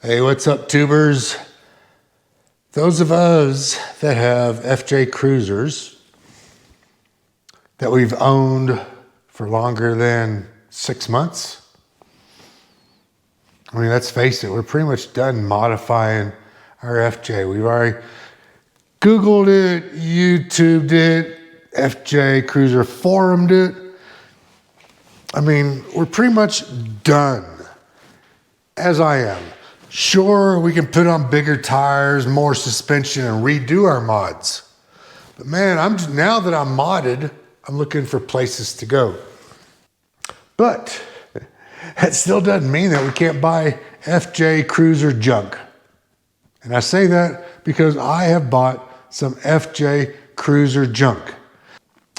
Hey, what's up, tubers? Those of us that have FJ Cruisers that we've owned for longer than 6 months, I mean, let's face it, we're pretty much done modifying our FJ. We've already Googled it, YouTubed it, FJ Cruiser forumed it. I mean, we're pretty much done, as I am. Sure, we can put on bigger tires, more suspension, and redo our mods. But man, now that I'm modded, I'm looking for places to go. But that still doesn't mean that we can't buy FJ Cruiser junk. And I say that because I have bought some FJ Cruiser junk.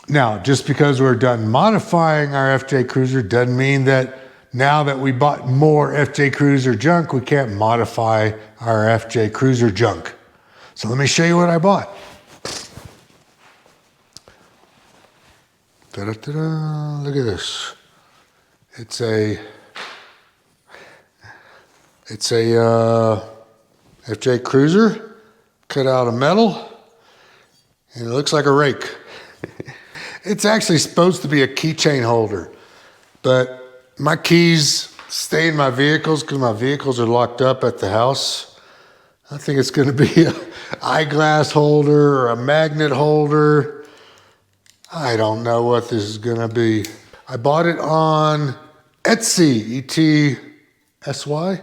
Now, just because we're done modifying our FJ Cruiser doesn't mean that now that we bought more FJ Cruiser junk, we can't modify our FJ Cruiser junk. So let me show you what I bought. Ta-da-ta-da. Look at this. It's a FJ Cruiser cut out of metal, and it looks like a rake. It's actually supposed to be a keychain holder, but my keys stay in my vehicles because my vehicles are locked up at the house. I think it's going to be an eyeglass holder or a magnet holder. I don't know what this is going to be. I bought it on Etsy, E-T-S-Y,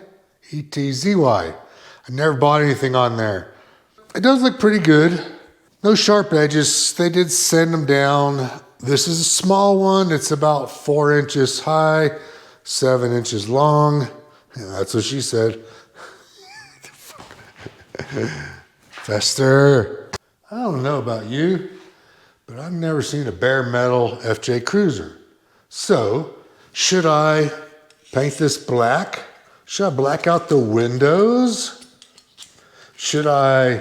E-T-Z-Y. I never bought anything on there. It does look pretty good. No sharp edges. They did sand them down. This is a small one. It's about 4 inches high, 7 inches long. Yeah, that's what she said. Fjester. I don't know about you, but I've never seen a bare metal FJ Cruiser. So, should I paint this black? Should I black out the windows? Should I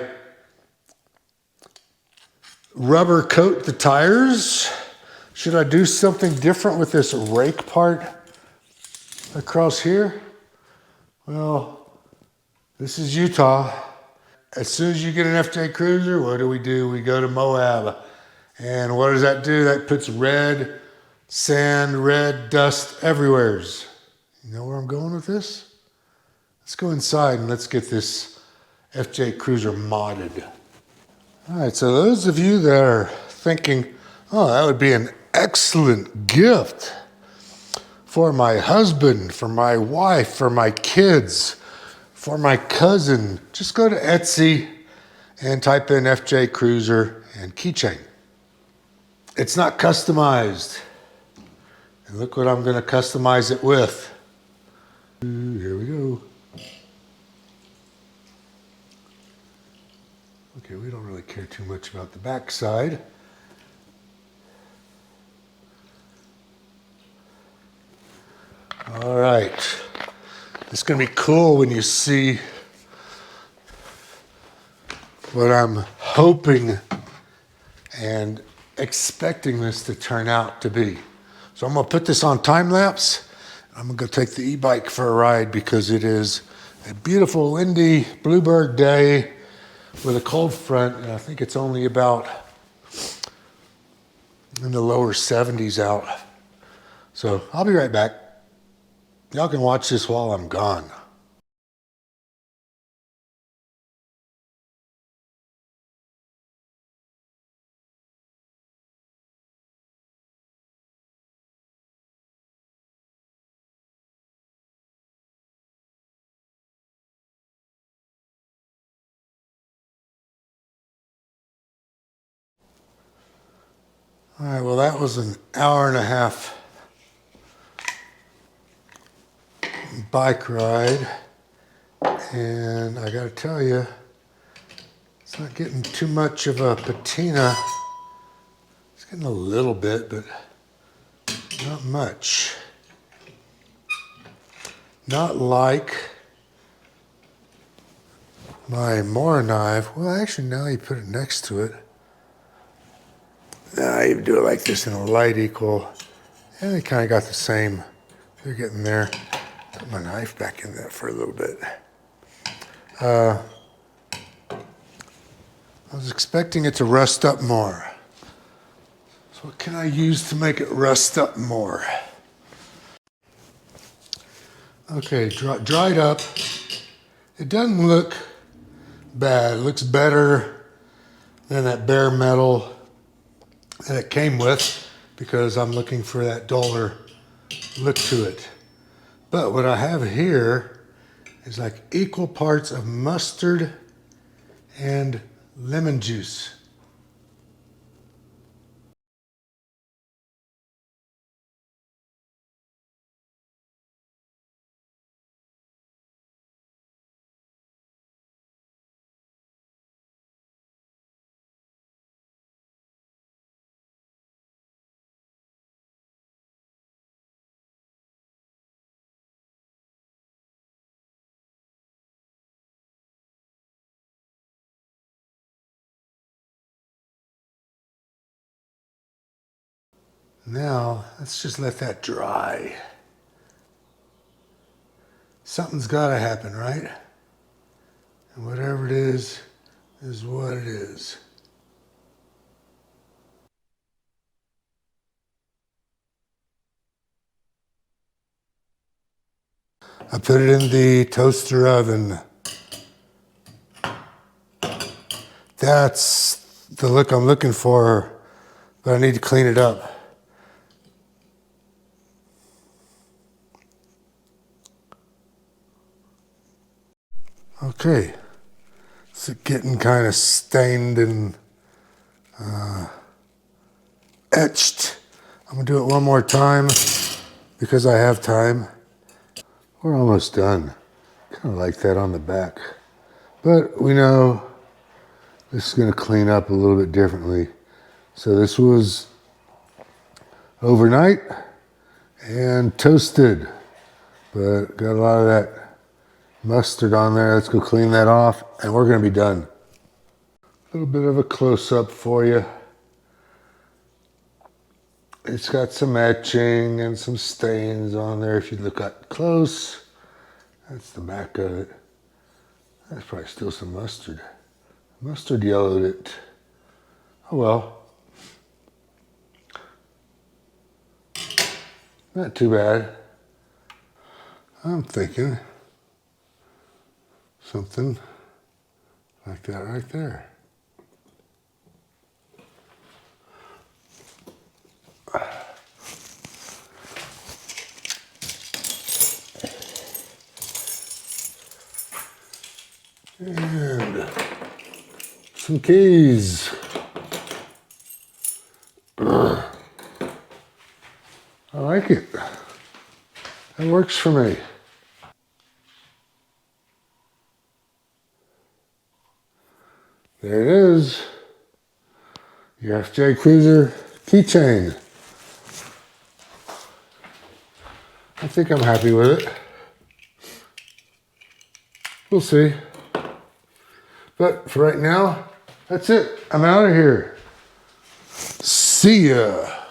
rubber coat the tires? Should I do something different with this rake part across here? Well, this is Utah. As soon as you get an FJ Cruiser, what do? We go to Moab. And what does that do? That puts red sand, red dust everywhere. You know where I'm going with this? Let's go inside and let's get this FJ Cruiser modded. All right, so those of you that are thinking, oh, that would be an excellent gift for my husband, for my wife, for my kids, for my cousin, just go to Etsy and type in FJ Cruiser and keychain. It's not customized. And look what I'm going to customize it with. Here we go. Okay, we don't really care too much about the back side. All right. It's going to be cool when you see what I'm hoping and expecting this to turn out to be. So I'm going to put this on time lapse. I'm going to go take the e-bike for a ride because it is a beautiful windy bluebird day with a cold front, and I think it's only about in the lower 70s out. So I'll be right back. Y'all can watch this while I'm gone. All right, well, that was an hour and a half bike ride, and I gotta tell you, it's not getting too much of a patina. It's getting a little bit, but not much. Not like my Mora knife. Well, actually, now you put it next to it. Now you do it like this in a light equal. And they kind of got the same. They're getting there. Put my knife back in there for a little bit. I was expecting it to rust up more. So what can I use to make it rust up more? Okay, dried up. It doesn't look bad. It looks better than that bare metal that it came with because I'm looking for that duller look to it. But what I have here is like equal parts of mustard and lemon juice. Now, let's just let that dry. Something's gotta happen, right? And whatever it is what it is. I put it in the toaster oven. That's the look I'm looking for, but I need to clean it up. Okay, it's getting kind of stained and etched. I'm gonna do it one more time because I have time. We're almost done. Kind of like that on the back. But we know this is gonna clean up a little bit differently. So this was overnight and toasted, but got a lot of that mustard on there. Let's go clean that off and we're gonna be done. A little bit of a close-up for you. It's got some etching and some stains on there if you look up close. That's the back of it. That's probably still some mustard. Mustard yellowed it. Oh well. Not too bad. I'm thinking something like that right there. And some keys. I like it. That works for me. There it is. Your FJ Cruiser keychain. I think I'm happy with it. We'll see. But for right now, that's it. I'm out of here. See ya.